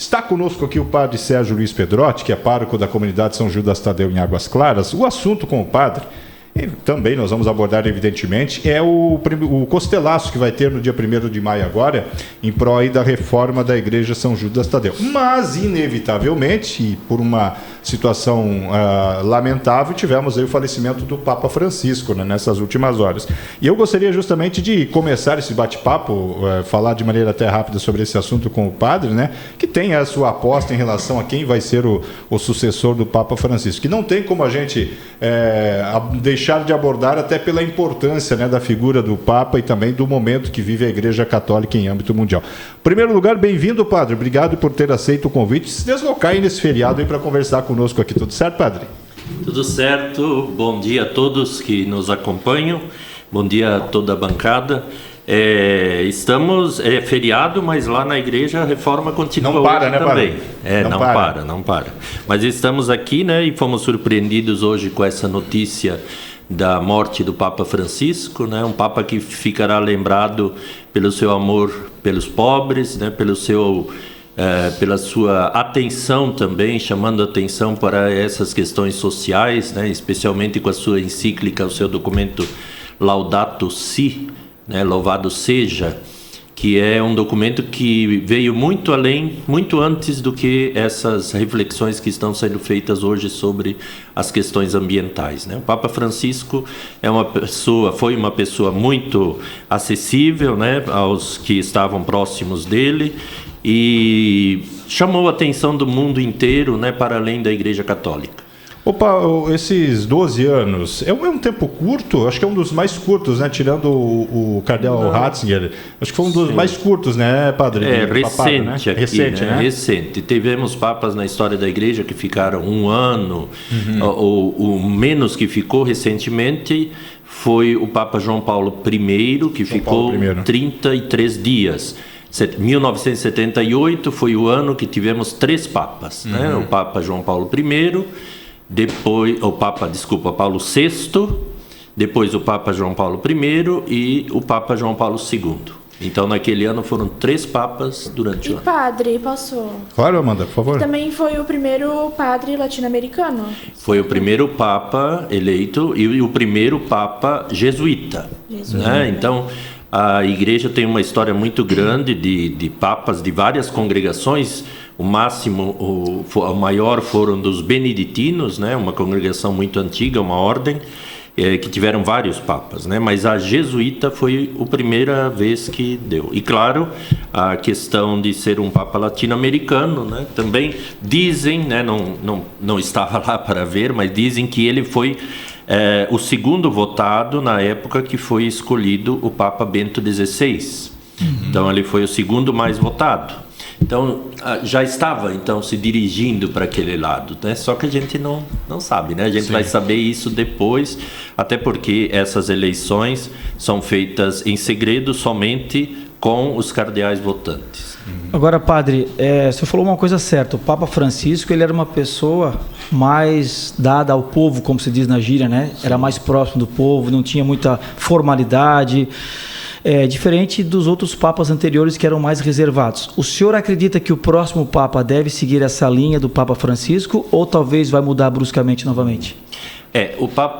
Está conosco aqui o padre Sérgio Luiz Pedrotti, que é pároco da comunidade São Judas Tadeu em Águas Claras. O assunto com o padre, e também nós vamos abordar evidentemente, é o costelaço que vai ter no dia 1º de maio agora, em prol aí da reforma da Igreja São Judas Tadeu. Mas, inevitavelmente, e por uma situação lamentável, tivemos aí o falecimento do Papa Francisco, né, nessas últimas horas. E eu gostaria justamente de começar esse bate-papo, falar de maneira até rápida sobre esse assunto com o padre, né, que tem a sua aposta em relação a quem vai ser o sucessor do Papa Francisco, que não tem como a gente deixar de abordar, até pela importância, né, da figura do Papa e também do momento que vive a Igreja Católica em âmbito mundial. Em primeiro lugar, bem-vindo, padre. Obrigado por ter aceito o convite e se deslocar aí nesse feriado para conversar conosco aqui. Tudo certo, padre? Tudo certo. Bom dia a todos que nos acompanham. Bom dia a toda a bancada. Estamos feriado, mas lá na igreja a reforma continua. Não para, hoje, né, também. Padre? Não para. Mas estamos aqui, né, e fomos surpreendidos hoje com essa notícia da morte do Papa Francisco, né, um Papa que ficará lembrado pelo seu amor pelos pobres, né, pela sua atenção também, chamando atenção para essas questões sociais, né, especialmente com a sua encíclica, o seu documento Laudato Si, né, Louvado Seja, que é um documento que veio muito além, muito antes do que essas reflexões que estão sendo feitas hoje sobre as questões ambientais, né? O Papa Francisco foi uma pessoa muito acessível, né, aos que estavam próximos dele e chamou a atenção do mundo inteiro, né, para além da Igreja Católica. Opa, esses 12 anos, é um tempo curto? Acho que é um dos mais curtos, né? Tirando o cardeal Ratzinger. Acho que foi um dos mais curtos, né, padre? Recente, papado, né? aqui, recente, né? Recente. Tivemos papas na história da igreja que ficaram um ano, o menos que ficou recentemente foi o Papa João Paulo I, que ficou 33 dias. 1978 foi o ano que tivemos 3 papas, né? O Papa João Paulo I, depois Paulo VI, depois o Papa João Paulo I e o Papa João Paulo II. Então, naquele ano foram 3 papas durante o ano. E padre, posso? Claro, Amanda, por favor. Também foi o primeiro padre latino-americano? Foi o primeiro papa eleito e o primeiro papa jesuíta. Né? Então, a igreja tem uma história muito grande de papas de várias congregações. O o maior foram dos beneditinos, né? Uma congregação muito antiga, uma ordem, que tiveram vários papas, né? Mas a jesuíta foi a primeira vez que deu. E claro, a questão de ser um papa latino-americano, né? Também dizem, né? Não estava lá para ver, mas dizem que ele foi o segundo votado na época que foi escolhido o Papa Bento XVI. Então ele foi o segundo mais votado. Então, já estava se dirigindo para aquele lado, né? Só que a gente não sabe, né? A gente vai saber isso depois, até porque essas eleições são feitas em segredo somente com os cardeais votantes. Agora, padre, você falou uma coisa certa. O Papa Francisco, ele era uma pessoa mais dada ao povo, como se diz na gíria, né? Era mais próximo do povo, não tinha muita formalidade. Diferente dos outros papas anteriores que eram mais reservados. O senhor acredita que o próximo papa deve seguir essa linha do Papa Francisco ou talvez vai mudar bruscamente novamente?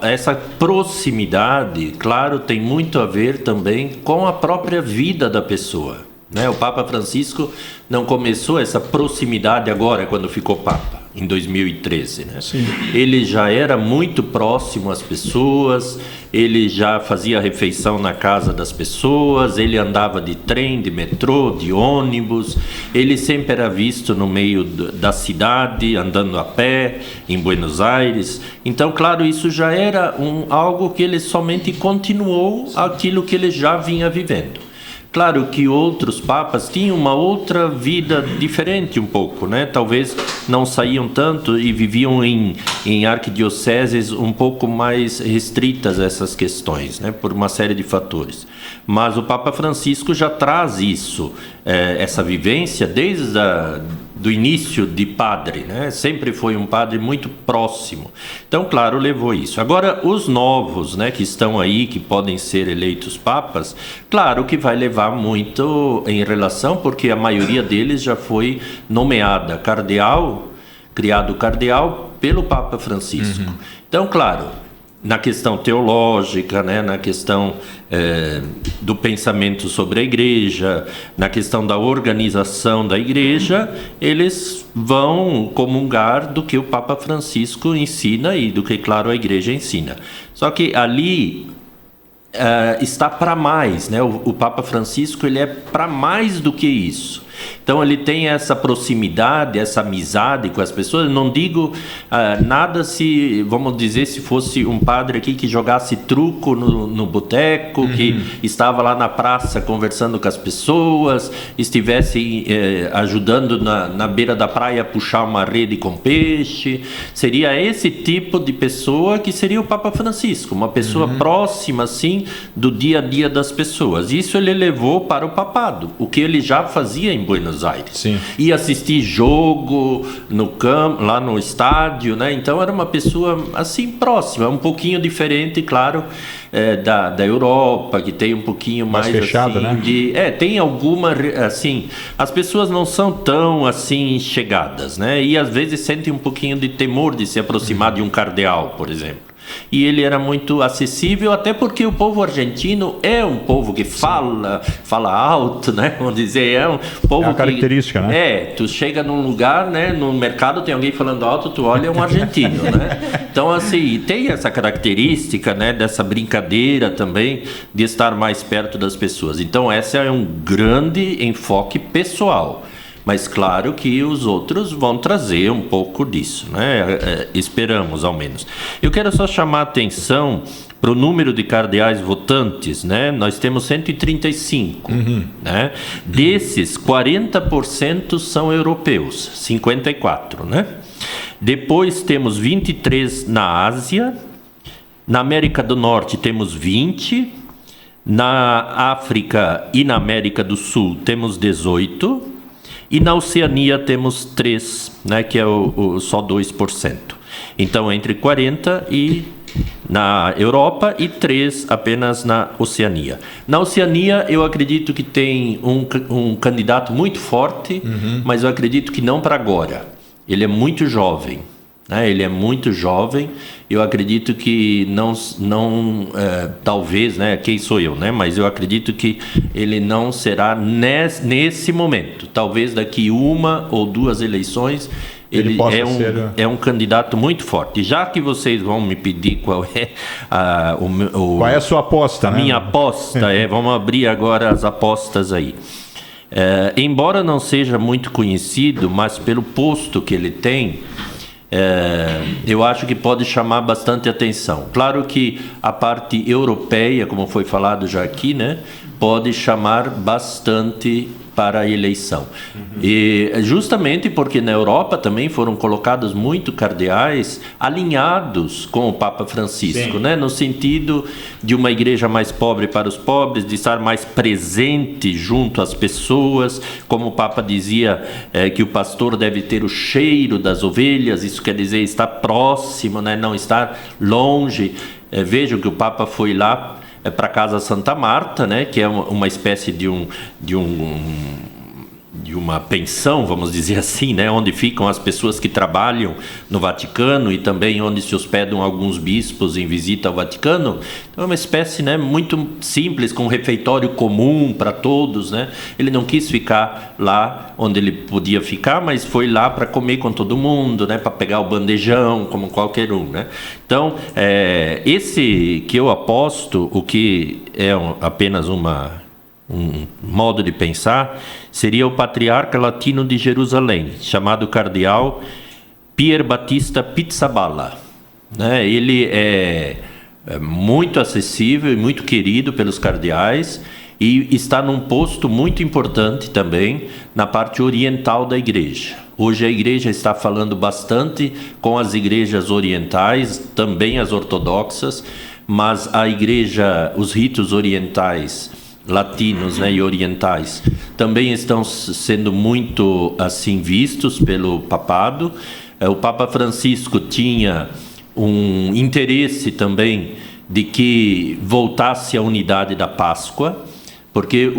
Essa proximidade, claro, tem muito a ver também com a própria vida da pessoa, né? O Papa Francisco não começou essa proximidade agora, quando ficou Papa, em 2013, né? Sim. Ele já era muito próximo às pessoas, ele já fazia refeição na casa das pessoas, ele andava de trem, de metrô, de ônibus, ele sempre era visto no meio da cidade, andando a pé, em Buenos Aires. Então, claro, isso já era algo que ele somente continuou aquilo que ele já vinha vivendo. Claro que outros papas tinham uma outra vida diferente um pouco, né? Talvez não saíam tanto e viviam em arquidioceses um pouco mais restritas a essas questões, né? Por uma série de fatores. Mas o Papa Francisco já traz isso, essa vivência desde do início de padre, né? Sempre foi um padre muito próximo. Então, claro, levou isso. Agora, os novos, né, que estão aí, que podem ser eleitos papas, claro que vai levar muito em relação, porque a maioria deles já foi nomeada cardeal, criado cardeal pelo Papa Francisco. Então, claro, na questão teológica, né, na questão do pensamento sobre a igreja, na questão da organização da igreja, eles vão comungar do que o Papa Francisco ensina e do que, claro, a igreja ensina. Só que ali está para mais, né? O Papa Francisco, ele é para mais do que isso. Então ele tem essa proximidade, essa amizade com as pessoas. Eu não digo nada se, vamos dizer, se fosse um padre aqui que jogasse truco no boteco, que estava lá na praça conversando com as pessoas, estivesse ajudando na beira da praia a puxar uma rede com peixe. Seria esse tipo de pessoa que seria o Papa Francisco, uma pessoa próxima, assim, do dia a dia das pessoas. Isso ele levou para o papado, o que ele já fazia em Buenos Aires. Sim. E assistir jogo no campo, lá no estádio, né? Então era uma pessoa assim próxima, um pouquinho diferente, claro, da Europa, que tem um pouquinho mais fechada, assim, né? Tem alguma, assim, as pessoas não são tão assim chegadas, né? E às vezes sentem um pouquinho de temor de se aproximar de um cardeal, por exemplo. E ele era muito acessível, até porque o povo argentino é um povo que fala alto, né? Vamos dizer, é um povo uma característica, né? Tu chega num lugar, né? No mercado tem alguém falando alto, tu olha, é um argentino, né? Então, assim, tem essa característica, né? Dessa brincadeira também, de estar mais perto das pessoas. Então, esse é um grande enfoque pessoal. Mas claro que os outros vão trazer um pouco disso, né? Esperamos, ao menos. Eu quero só chamar a atenção para o número de cardeais votantes, né? Nós temos 135, né? Desses, 40% são europeus, 54, né? Depois temos 23 na Ásia, na América do Norte temos 20, na África e na América do Sul temos 18, e na Oceania temos 3, né, que é só 2%. Então, entre 40 e na Europa e 3 apenas na Oceania. Na Oceania, eu acredito que tem um candidato muito forte, mas eu acredito que não para agora. Ele é muito jovem. Ele é muito jovem. Eu acredito que talvez, né, quem sou eu, né, mas eu acredito que ele não será nesse momento. Talvez daqui 1 ou 2 eleições ele é um candidato muito forte. Já que vocês vão me pedir qual é qual é a sua aposta, né? Minha aposta vamos abrir agora as apostas aí. Embora não seja muito conhecido, mas pelo posto que ele tem, eu acho que pode chamar bastante atenção. Claro que a parte europeia, como foi falado já aqui, né, pode chamar bastante para a eleição. E justamente porque na Europa também foram colocados muito cardeais alinhados com o Papa Francisco, né? No sentido de uma igreja mais pobre para os pobres, de estar mais presente junto às pessoas, como o Papa dizia, que o pastor deve ter o cheiro das ovelhas, isso quer dizer estar próximo, né? Não estar longe. Vejam que o Papa foi lá para a Casa Santa Marta, né, que é uma espécie de uma pensão, vamos dizer assim, né, onde ficam as pessoas que trabalham no Vaticano e também onde se hospedam alguns bispos em visita ao Vaticano. Então é uma espécie, né, muito simples, com um refeitório comum para todos, né. Ele não quis ficar lá onde ele podia ficar, mas foi lá para comer com todo mundo, né, para pegar o bandejão, como qualquer um, né. Então, esse que eu aposto, o que é apenas um modo de pensar, seria o patriarca latino de Jerusalém, chamado cardeal Pier Battista Pizzaballa, né? Ele é muito acessível e muito querido pelos cardeais e está num posto muito importante também na parte oriental da igreja. Hoje a igreja está falando bastante com as igrejas orientais, também as ortodoxas, mas a igreja, os ritos orientais latinos, né, e orientais também estão sendo muito assim vistos pelo papado. O Papa Francisco tinha um interesse também de que voltasse a unidade da Páscoa, porque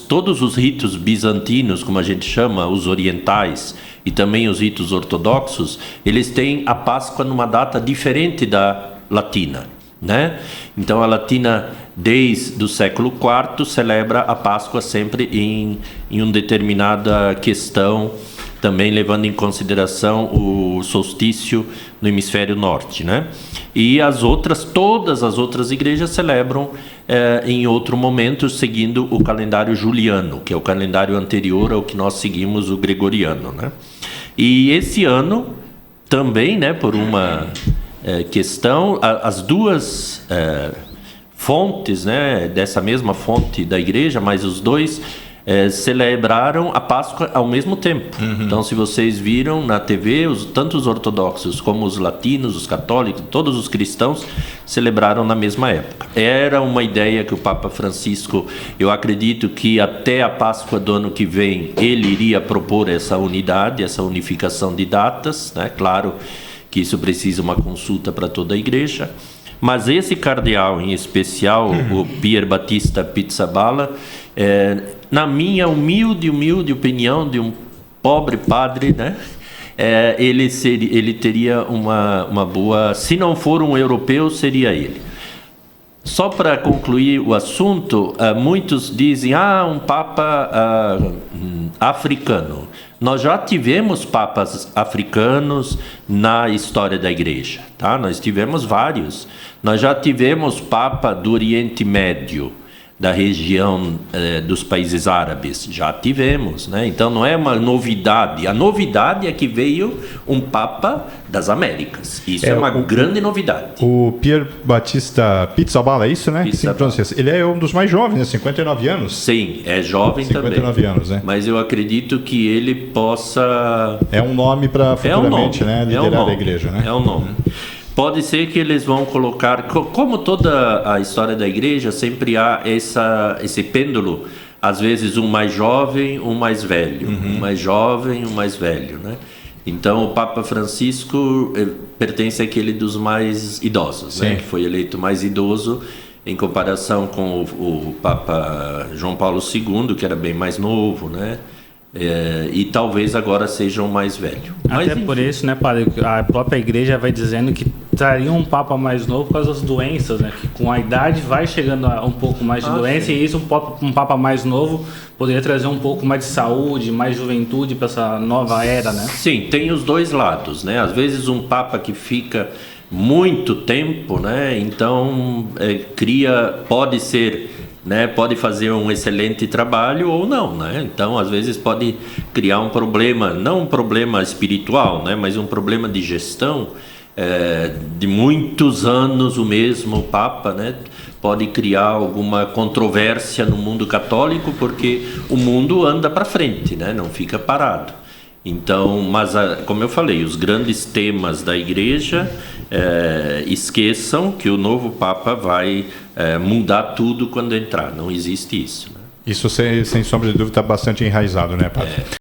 todos os ritos bizantinos, como a gente chama, os orientais e também os ritos ortodoxos, eles têm a Páscoa numa data diferente da latina, né? Então a latina, desde o século IV, celebra a Páscoa sempre em uma determinada questão, também levando em consideração o solstício no hemisfério norte, né? E todas as outras igrejas celebram em outro momento, seguindo o calendário juliano, que é o calendário anterior ao que nós seguimos, o gregoriano, né? E esse ano também, né, por uma questão, as duas fontes, né, dessa mesma fonte da igreja, mas os dois celebraram a Páscoa ao mesmo tempo. Então, se vocês viram na TV, tanto os ortodoxos como os latinos, os católicos, todos os cristãos celebraram na mesma época. Era uma ideia que o Papa Francisco, eu acredito que até a Páscoa do ano que vem, ele iria propor essa unidade, essa unificação de datas, né? Claro que isso precisa uma consulta para toda a igreja. Mas esse cardeal em especial, o Pier Battista Pizzaballa, na minha humilde opinião de um pobre padre, né? Ele teria uma boa... Se não for um europeu, seria ele. Só para concluir o assunto, muitos dizem, um papa africano. Nós já tivemos papas africanos na história da igreja, tá? Nós tivemos vários. Nós já tivemos papa do Oriente Médio, da região dos países árabes, já tivemos, né? Então não é uma novidade. A novidade é que veio um Papa das Américas. Isso é uma grande novidade. O Pier Battista Pizzaballa, é isso, né? Pizzaballa. Ele é um dos mais jovens, né? 59 anos. Sim, é jovem 59 anos, né? Mas eu acredito que ele possa... É um nome para futuramente, né, liderar a igreja, né? É um nome. Pode ser que eles vão colocar, como toda a história da igreja, sempre há esse pêndulo, às vezes um mais jovem, um mais velho, um mais jovem, um mais velho, né? Então o Papa Francisco pertence àquele dos mais idosos, né? Que foi eleito mais idoso em comparação com o Papa João Paulo II, que era bem mais novo, né? E talvez agora seja o mais velho. Até por isso, né, padre, a própria igreja vai dizendo que traria um papa mais novo por causa das doenças, né, que com a idade vai chegando a um pouco mais de doença, sim. E isso um papa mais novo poderia trazer um pouco mais de saúde, mais juventude para essa nova era, né? Sim, tem os dois lados, né? Às vezes um papa que fica muito tempo, né, então pode ser, né, pode fazer um excelente trabalho ou não, né? Então, às vezes pode criar um problema, não um problema espiritual, né, mas um problema de gestão de muitos anos. O mesmo Papa, né, pode criar alguma controvérsia no mundo católico, porque o mundo anda para frente, né, não fica parado. Então, mas como eu falei, os grandes temas da igreja, esqueçam que o novo Papa vai mudar tudo quando entrar. Não existe isso, né? Isso, sem sombra de dúvida, está bastante enraizado, né, padre?